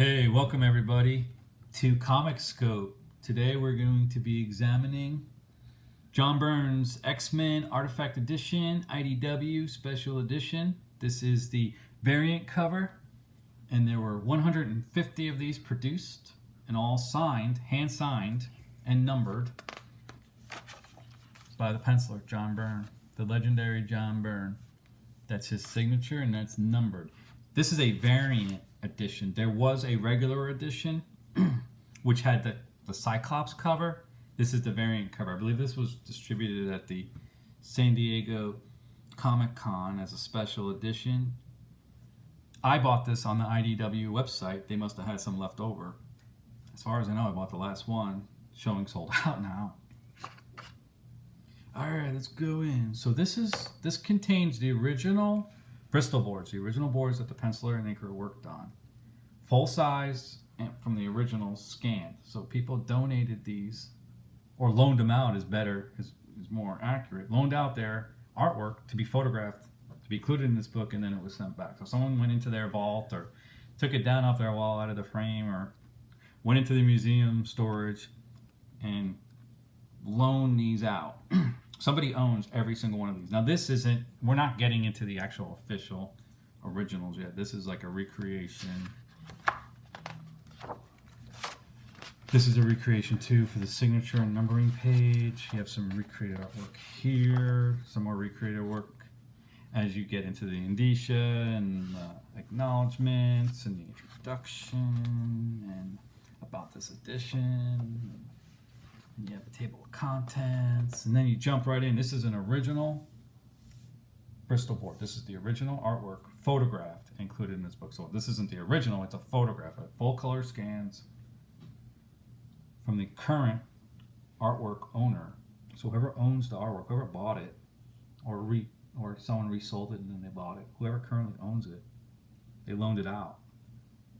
Hey, welcome everybody to Comic Scope. Today we're going to be examining John Byrne's X-Men Artifact Edition, IDW Special Edition. This is the variant cover, and there were 150 of these produced, and all signed, hand-signed, and numbered by the penciler, John Byrne, the legendary John Byrne. That's his signature, and that's numbered. This is a variant edition. There was a regular edition, which had the Cyclops cover. This is the variant cover. I believe this was distributed at the San Diego Comic-Con as a special edition. I bought this on the IDW website. They must have had some left over. As far as I know, I bought the last one. Showing sold out now. Alright, let's go in. So this contains the original Bristol boards, the original boards that the penciler and inker worked on. Full size and from the original scanned. So people donated these, or loaned them out is better, is more accurate. Loaned out their artwork to be photographed, to be included in this book, and then it was sent back. So someone went into their vault or took it down off their wall out of the frame or went into the museum storage and loaned these out. Somebody owns every single one of these. Now this isn't, we're not getting into the actual official originals yet. This is like a recreation. This is a recreation too for the signature and numbering page. You have some recreated artwork here, some more recreated work as you get into the indicia and acknowledgments and the introduction and about this edition. You have a table of contents, and then you jump right in. This is an original Bristol board. This is the original artwork, photographed, included in this book. So this isn't the original, it's a photograph, full color scans from the current artwork owner. So whoever owns the artwork, whoever bought it, or someone resold it and then they bought it, whoever currently owns it, they loaned it out.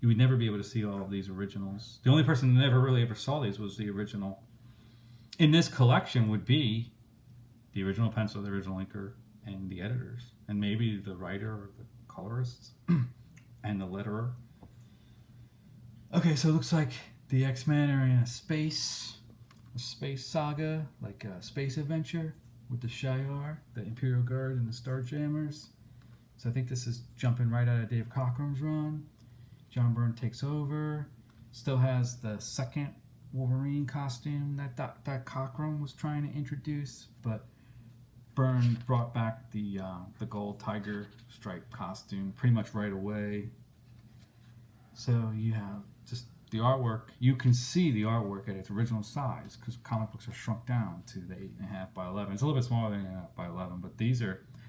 You would never be able to see all of these originals. The only person that never really ever saw these was the original. In this collection would be the original pencil, the original inker, and the editors, and maybe the writer or the colorists, and the letterer. Okay, so it looks like the X-Men are in a space saga, like a space adventure with the Shi'ar, the Imperial Guard, and the Starjammers. So I think this is jumping right out of Dave Cockrum's run. John Byrne takes over, still has the second Wolverine costume that Cockrum was trying to introduce, but Byrne brought back the gold tiger stripe costume pretty much right away. So you have just the artwork. You can see the artwork at its original size because comic books are shrunk down to the 8.5 by 11. It's a little bit smaller than 8.5 by 11, but this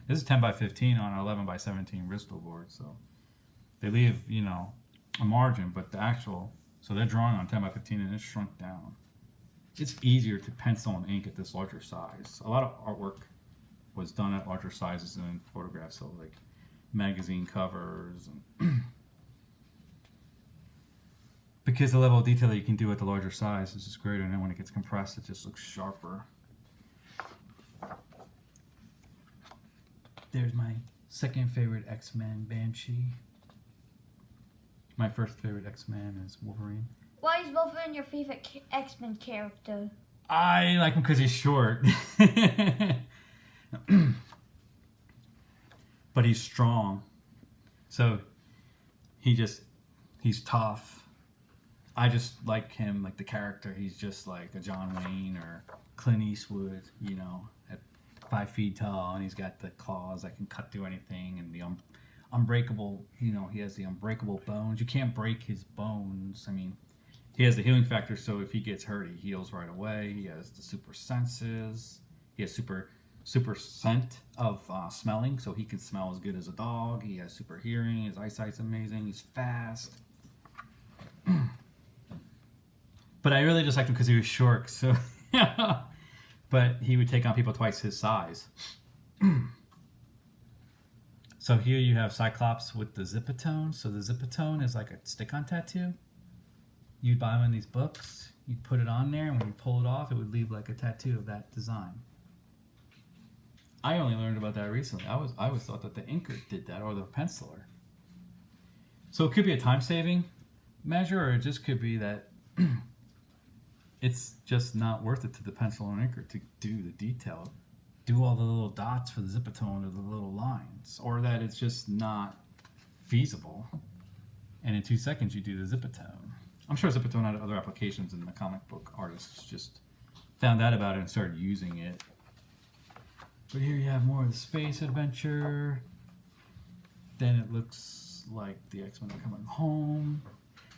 is 10 by 15 on an 11 by 17 Bristol board. So they leave a margin, but the actual. So they're drawing on 10 by 15 and it's shrunk down. It's easier to pencil and ink at this larger size. A lot of artwork was done at larger sizes than photographs, so like magazine covers. And because the level of detail that you can do at the larger size is just greater, and then when it gets compressed, it just looks sharper. There's my second favorite X-Men, Banshee. My first favorite X-Men is Wolverine. Why is Wolverine your favorite X-Men character? I like him because he's short. But he's strong. So he's tough. I just like him, like the character. He's just like a John Wayne or Clint Eastwood, at 5 feet tall, and he's got the claws that can cut through anything, and the unbreakable, he has the unbreakable bones. You can't break his bones. I mean, he has the healing factor, so if he gets hurt, he heals right away. He has the super senses. He has super scent of smelling, so he can smell as good as a dog. He has super hearing. His eyesight's amazing. He's fast. But I really just liked him because he was short, so but he would take on people twice his size. So here you have Cyclops with the Zipatone. So the Zipatone is like a stick-on tattoo. You'd buy them in these books. You'd put it on there, and when you pull it off, it would leave like a tattoo of that design. I only learned about that recently. I always thought that the inker did that, or the penciler. So it could be a time saving, measure, or it just could be that it's just not worth it to the pencil and inker to do the detail, do all the little dots for the zipatone or the little lines, or that it's just not feasible. And in 2 seconds, you do the zipatone. I'm sure zipatone had other applications, and the comic book artists just found out about it and started using it. But here you have more of the space adventure. Then it looks like the X-Men are coming home.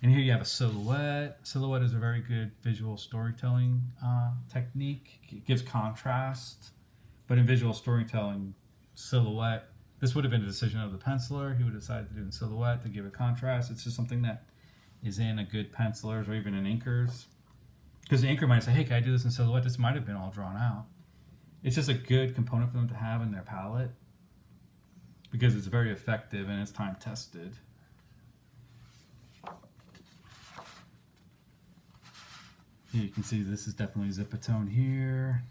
And here you have a silhouette. Silhouette is a very good visual storytelling technique. It gives contrast. But in visual storytelling, silhouette, this would have been a decision of the penciler. He would have decided to do in silhouette to give it contrast. It's just something that is in a good penciler's or even in inkers. Because the inker might say, hey, can I do this in silhouette? This might have been all drawn out. It's just a good component for them to have in their palette because it's very effective and it's time tested. Here you can see this is definitely zipatone here.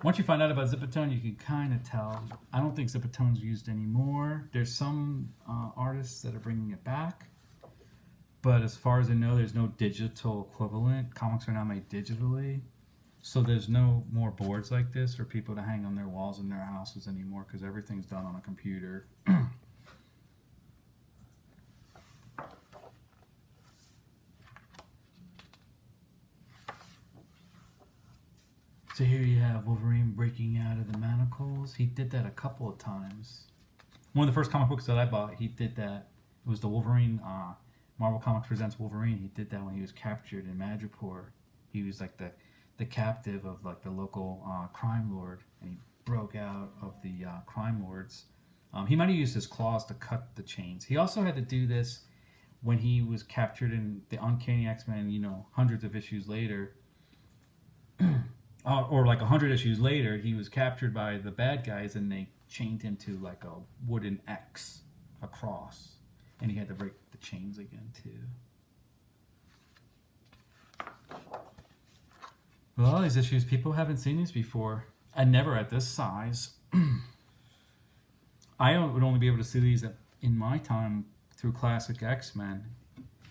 Once you find out about zipatone, you can kind of tell. I don't think zipatone's used anymore. There's some artists that are bringing it back. But as far as I know, there's no digital equivalent. Comics are now made digitally. So there's no more boards like this for people to hang on their walls in their houses anymore because everything's done on a computer. So here you have Wolverine breaking out of the manacles. He did that a couple of times. One of the first comic books that I bought, he did that. It was the Wolverine, Marvel Comics Presents Wolverine. He did that when he was captured in Madripoor. He was like the captive of like the local crime lord, and he broke out of the crime lords. He might have used his claws to cut the chains. He also had to do this when he was captured in the Uncanny X-Men, you know, hundreds of issues later. Or like 100 issues later, he was captured by the bad guys and they chained him to like a wooden X, a cross. And he had to break the chains again too. Well, all these issues, people haven't seen these before. And never at this size. I would only be able to see these in my time through Classic X-Men.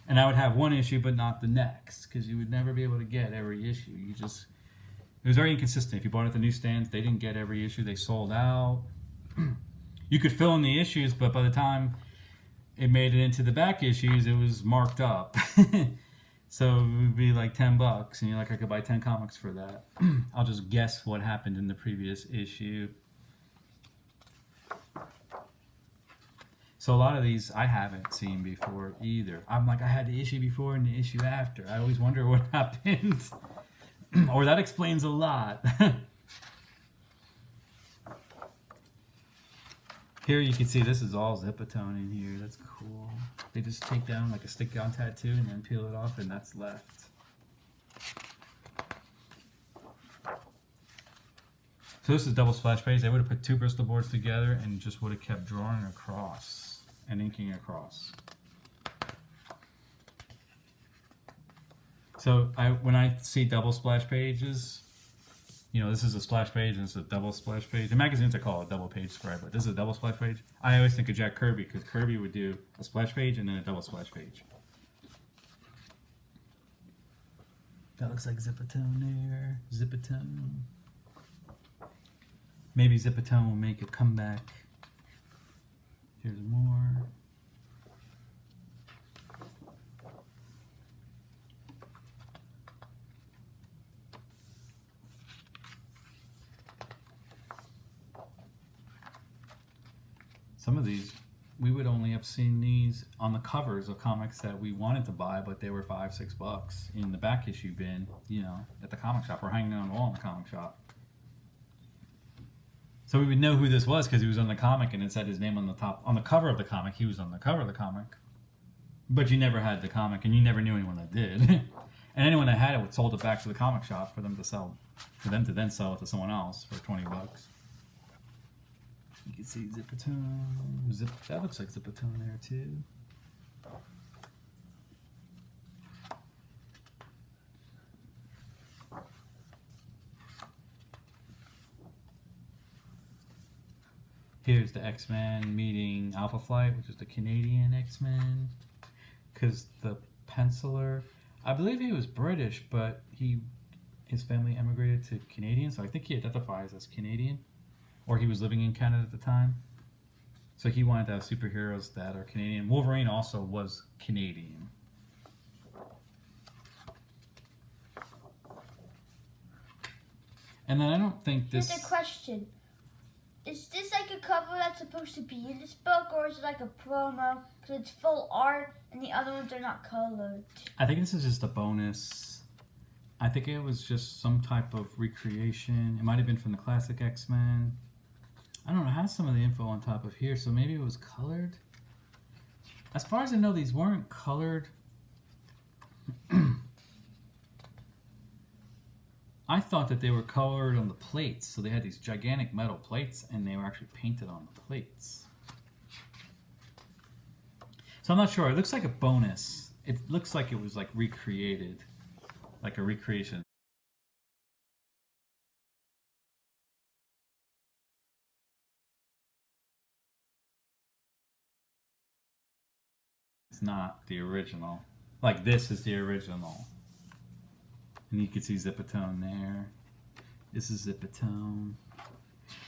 And I would have one issue but not the next. Because you would never be able to get every issue. It was very inconsistent. If you bought it at the newsstands, they didn't get every issue. They sold out. You could fill in the issues, but by the time it made it into the back issues, it was marked up. So it would be like $10, and you're like, I could buy 10 comics for that. I'll just guess what happened in the previous issue. So a lot of these I haven't seen before either. I'm like, I had the issue before and the issue after. I always wonder what happened. Or that explains a lot. Here you can see this is all zipatone in here. That's cool. They just take down like a stick-on tattoo and then peel it off, and that's left. So this is double splash page. They would have put 2 Bristol boards together and just would have kept drawing across and inking across. So when I see double splash pages, you know, this is a splash page and it's a double splash page. In magazines, I call it a double page spread, but this is a double splash page. I always think of Jack Kirby because Kirby would do a splash page and then a double splash page. That looks like zipatone there. Zipatone. Maybe zipatone will make a comeback. Here's more. Some of these, we would only have seen these on the covers of comics that we wanted to buy, but they were $5, $6 in the back issue bin, you know, at the comic shop or hanging on the wall in the comic shop. So we would know who this was because he was on the comic and it said his name on the top, on the cover of the comic. He was on the cover of the comic, but you never had the comic and you never knew anyone that did. And anyone that had it sold it back to the comic shop for them to sell, for them to then sell it to someone else for $20. You can see zipatone. That looks like zipatone there too. Here's the X-Men meeting Alpha Flight, which is the Canadian X-Men. because the penciler, I believe he was British, but his family emigrated to Canadian, so I think he identifies as Canadian, or he was living in Canada at the time. So he wanted to have superheroes that are Canadian. Wolverine also was Canadian. And then I don't think this... Here's a question. Is this like a cover that's supposed to be in this book, or is it like a promo? Because it's full art and the other ones are not colored. I think this is just a bonus. I think it was just some type of recreation. It might have been from the classic X-Men. I don't know, it has some of the info on top of here, so maybe it was colored. As far as I know, these weren't colored. I thought that they were colored on the plates, so they had these gigantic metal plates and they were actually painted on the plates. So I'm not sure. It looks like a bonus. It looks like it was like recreated, like a recreation. It's not the original. Like this is the original. And you can see Zipatone there. This is Zipatone.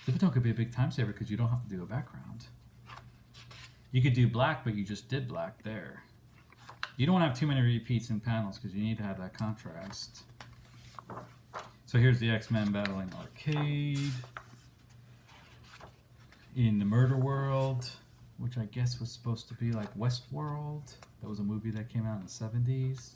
Zipatone could be a big time saver because you don't have to do a background. You could do black, but you just did black there. You don't want to have too many repeats in panels because you need to have that contrast. So here's the X-Men battling Arcade. In the Murder World, which I guess was supposed to be like Westworld. That was a movie that came out in the 70s.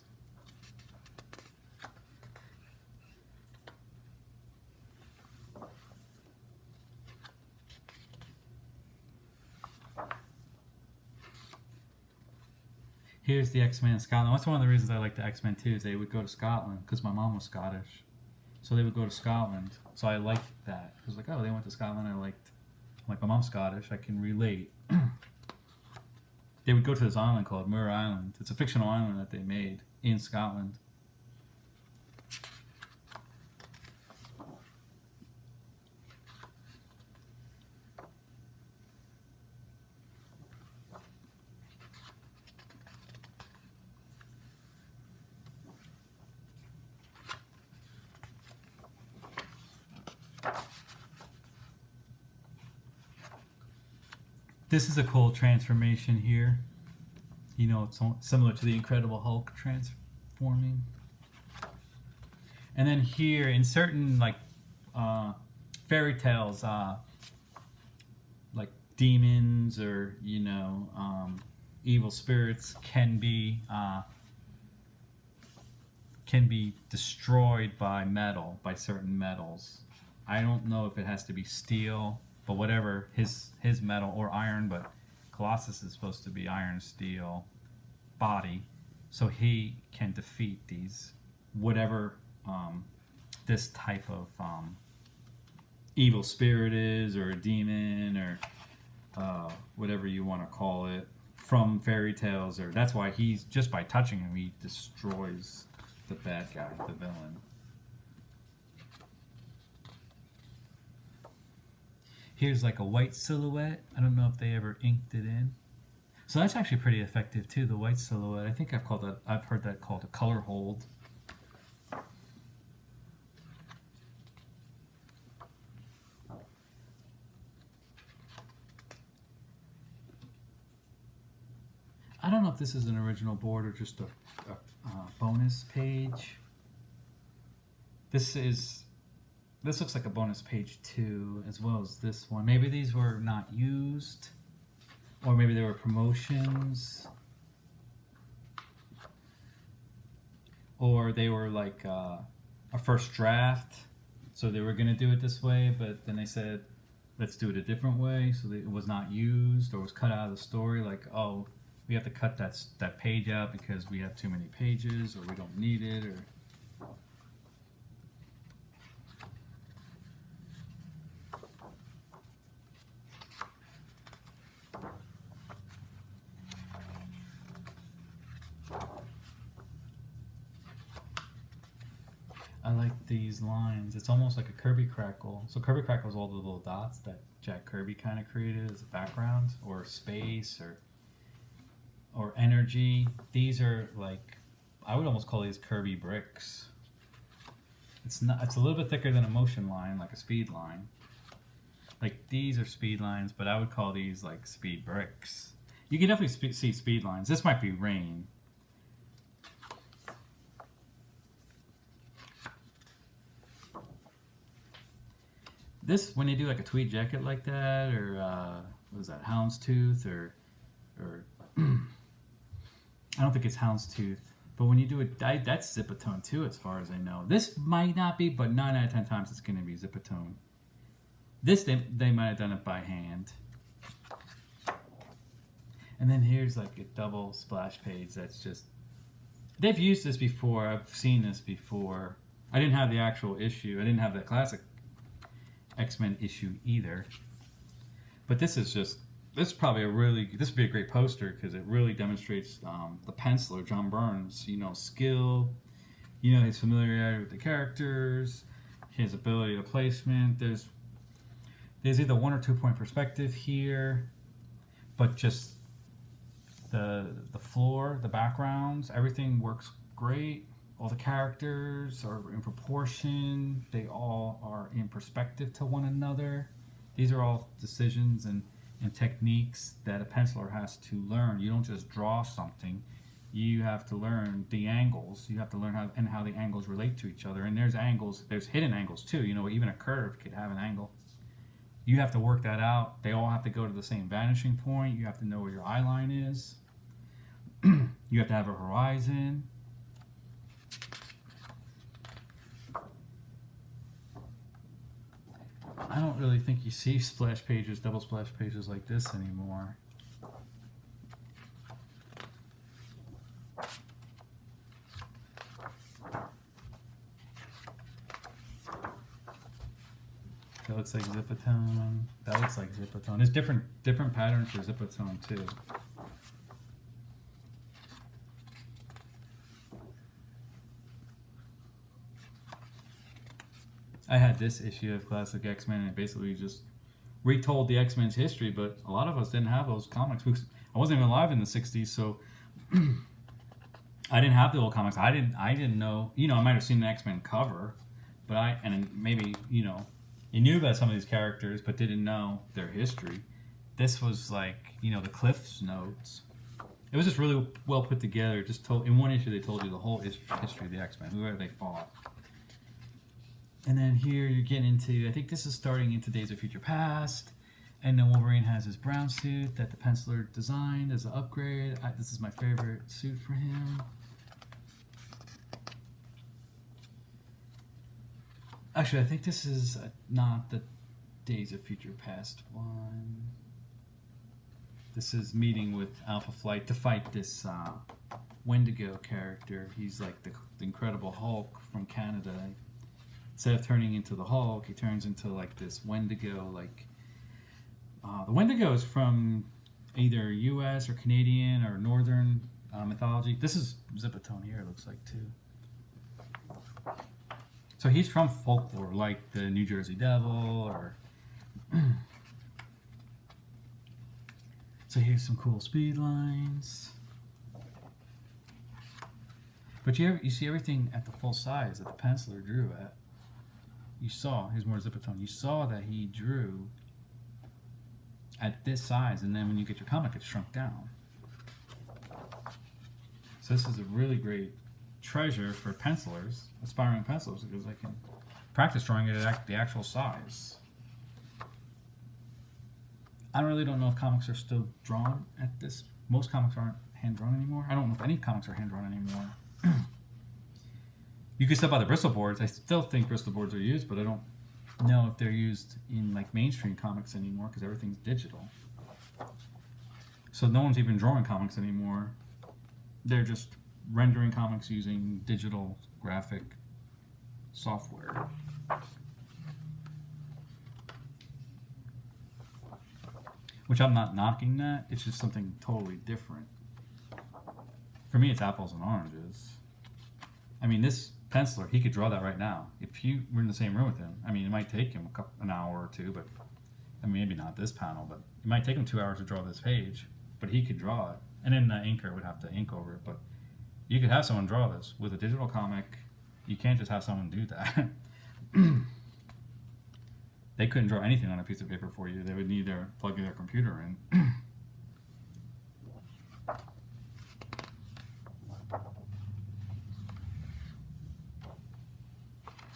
Here's the X-Men in Scotland. That's one of the reasons I like the X-Men too, is they would go to Scotland, because my mom was Scottish. So they would go to Scotland. So I liked that. It was like, oh, they went to Scotland. I'm like, my mom's Scottish. I can relate. They would go to this island called Muir Island. It's a fictional island that they made in Scotland. This is a cool transformation here. You know, it's similar to the Incredible Hulk transforming. And then here, in certain like fairy tales, like demons or evil spirits can be destroyed by metal, by certain metals. I don't know if it has to be steel, but whatever, his metal, or iron, but Colossus is supposed to be iron, steel body, so he can defeat these, whatever this type of evil spirit is, or a demon, or whatever you want to call it, from fairy tales. Or that's why he's, just by touching him, he destroys the bad guy, the villain. Here's like a white silhouette. I don't know if they ever inked it in. So that's actually pretty effective too, the white silhouette. I think I've heard that called a color hold. I don't know if this is an original board or just a bonus page. This looks like a bonus page too, as well as this one. Maybe these were not used, or maybe they were promotions, or they were like a first draft, so they were going to do it this way, but then they said, let's do it a different way, so that it was not used or was cut out of the story, like, oh, we have to cut that page out because we have too many pages, or we don't need it, or... I like these lines. It's almost like a Kirby Crackle. So Kirby Crackle is all the little dots that Jack Kirby kind of created as a background, or space, or or energy. These are like, I would almost call these curvy bricks. It's not. It's a little bit thicker than a motion line, like a speed line. Like these are speed lines, but I would call these like speed bricks. You can definitely see speed lines. This might be rain. This, when you do like a tweed jacket like that, or what is that, houndstooth, or I don't think it's houndstooth, but when you do it, that's Zipatone too, as far as I know. This might not be, but 9 out of 10 times it's going to be Zipatone. This, they might have done it by hand. And then here's like a double splash page that's just, they've used this before, I've seen this before. I didn't have the actual issue, I didn't have the classic X-Men issue either. But this is just, this is probably this would be a great poster because it really demonstrates the penciler, John Byrne's, skill, his familiarity with the characters, his ability to placement. There's either 1 or 2 point perspective here, but just the floor, the backgrounds, everything works great. All the characters are in proportion. They all are in perspective to one another. These are all decisions and techniques that a penciler has to learn. You don't just draw something. You have to learn the angles. You have to learn how the angles relate to each other. And there's angles, there's hidden angles too. Even a curve could have an angle. You have to work that out. They all have to go to the same vanishing point. You have to know where your eye line is. You have to have a horizon. I don't really think you see splash pages, double splash pages like this anymore. That looks like Zipatone. That looks like Zipatone. There's different patterns for Zipatone too. I had this issue of Classic X-Men, and it basically just retold the X-Men's history, but a lot of us didn't have those comics. I wasn't even alive in the 60s, so I didn't have the old comics. I didn't know, I might have seen the X-Men cover, but maybe, you knew about some of these characters, but didn't know their history. This was like, the Cliff's Notes. It was just really well put together. In one issue, they told you the whole history of the X-Men, whoever they fought. And then here you're getting into, I think this is starting into Days of Future Past. And then Wolverine has his brown suit that the penciler designed as an upgrade. This is my favorite suit for him. Actually, I think this is not the Days of Future Past one. This is meeting with Alpha Flight to fight this Wendigo character. He's like the Incredible Hulk from Canada. Instead of turning into the Hulk, he turns into like this Wendigo. The Wendigo is from either U.S. or Canadian or Northern mythology. This is Zipatone here, it looks like too. So he's from folklore, like the New Jersey Devil, or. So here's some cool speed lines. But you see everything at the full size that the penciler drew at. You saw, here's more Zipatone, you saw that he drew at this size, and then when you get your comic, it's shrunk down. So this is a really great treasure for pencilers, aspiring pencilers, because they can practice drawing it at the actual size. I really don't know if comics are still drawn at this. Most comics aren't hand-drawn anymore. I don't know if any comics are hand-drawn anymore. You can still buy the Bristol boards. I still think Bristol boards are used, but I don't know if they're used in like mainstream comics anymore because everything's digital. So no one's even drawing comics anymore. They're just rendering comics using digital graphic software. Which I'm not knocking that. It's just something totally different. For me, it's apples and oranges. I mean, this penciler, he could draw that right now. If you were in the same room with him, I mean, it might take him an hour or two, but I mean, maybe not this panel, but it might take him 2 hours to draw this page, but he could draw it. And then the inker would have to ink over it. But you could have someone draw this. With a digital comic, you can't just have someone do that. They couldn't draw anything on a piece of paper for you. They would need to plug their computer in.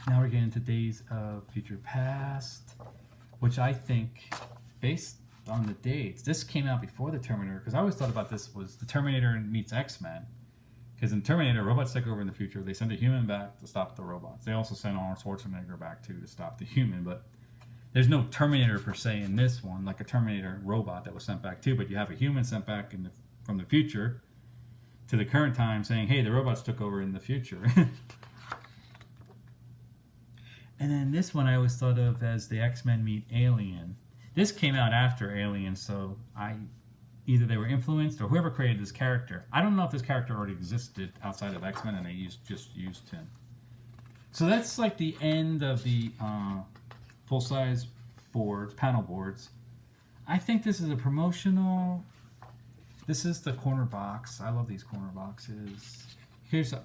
Now we're getting into Days of Future Past, which I think, based on the dates, this came out before the Terminator, because I always thought about this was the Terminator meets X-Men. Because in Terminator, robots take over in the future. They send a human back to stop the robots. They also send Arnold Schwarzenegger back too to stop the human, but there's no Terminator per se in this one, like a Terminator robot that was sent back too, but you have a human sent back from the future to the current time saying, hey, the robots took over in the future. And then this one I always thought of as the X-Men meet Alien. This came out after Alien, so either they were influenced or whoever created this character. I don't know if this character already existed outside of X-Men and they just used him. So that's like the end of the full-size boards, panel boards. I think this is a promotional. This is the corner box. I love these corner boxes. Here's a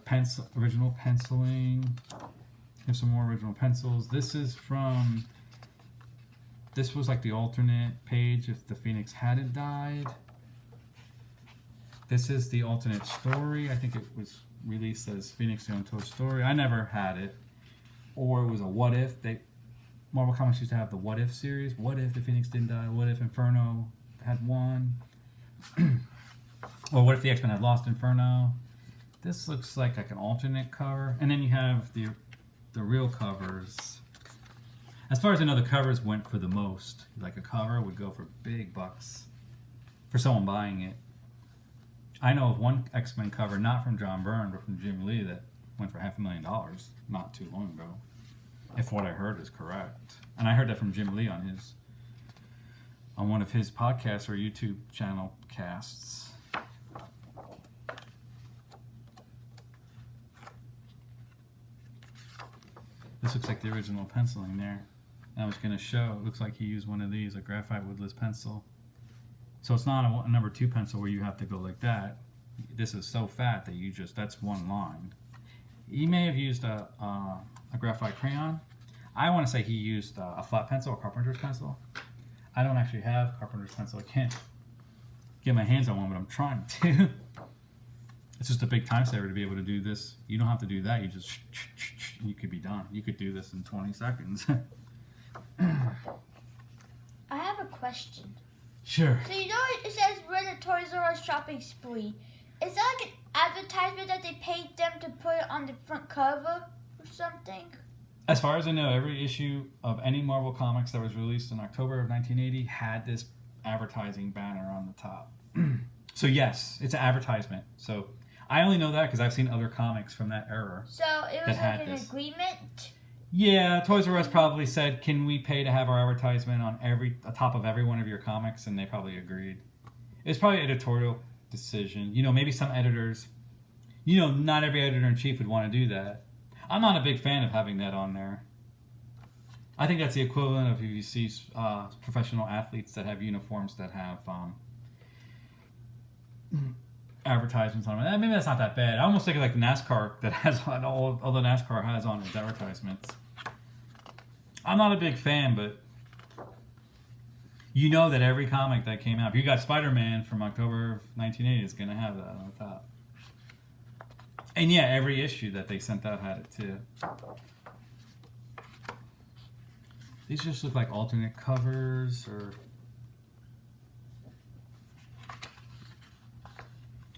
original penciling. Here's some more original pencils. This was like the alternate page if the Phoenix hadn't died. This is the alternate story. I think it was released as Phoenix the Untold Story. I never had it. Or it was a what if. Marvel Comics used to have the what if series. What if the Phoenix didn't die? What if Inferno had won? Or what if the X-Men had lost Inferno? This looks like an alternate cover. And then you have the real covers. As far as I know, the covers went for the most. Like a cover would go for big bucks for someone buying it. I know of one X-Men cover, not from John Byrne, but from Jim Lee, that went for $500,000 not too long ago. If what I heard is correct. And I heard that from Jim Lee on one of his podcasts or YouTube channel casts. This looks like the original penciling there. I was going to show, it looks like he used one of these, a graphite woodless pencil. So it's not a number 2 pencil where you have to go like that. This is so fat that that's one line. He may have used a graphite crayon. I want to say he used a flat pencil, a carpenter's pencil. I don't actually have carpenter's pencil. I can't get my hands on one, but I'm trying to. It's just a big time saver to be able to do this. You don't have to do that. You could be done. You could do this in 20 seconds. I have a question. Sure. So you know it says we're in a Toys R Us shopping spree. Is that like an advertisement that they paid them to put it on the front cover or something? As far as I know, every issue of any Marvel Comics that was released in October of 1980 had this advertising banner on the top. So yes, it's an advertisement. So I only know that because I've seen other comics from that era. So it was like an agreement? Yeah, Toys R Us probably said, can we pay to have our advertisement on the top of every one of your comics? And they probably agreed. It's probably an editorial decision. Maybe some editors, not every editor-in-chief would want to do that. I'm not a big fan of having that on there. I think that's the equivalent of if you see professional athletes that have uniforms that have advertisements on them. Maybe that's not that bad. I almost think of like NASCAR that has all the NASCAR has on its advertisements. I'm not a big fan, but you know that every comic that came out, if you got Spider-Man from October of 1980, it's going to have that on the top. And yeah, every issue that they sent out had it too. These just look like alternate covers, or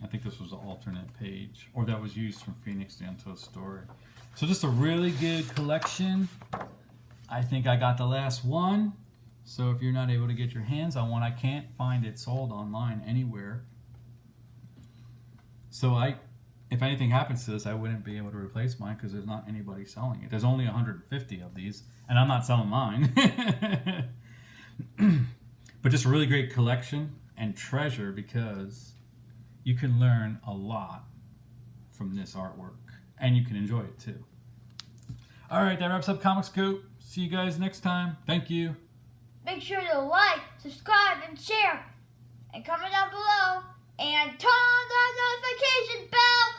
I think this was an alternate page, or that was used from Phoenix the Untold Story. So just a really good collection. I think I got the last one. So if you're not able to get your hands on one, I can't find it sold online anywhere. So if anything happens to this, I wouldn't be able to replace mine because there's not anybody selling it. There's only 150 of these, and I'm not selling mine. But just a really great collection and treasure because you can learn a lot from this artwork, and you can enjoy it too. All right, that wraps up Comic Scoop. See you guys next time. Thank you. Make sure to like, subscribe, and share. And comment down below and turn the notification bell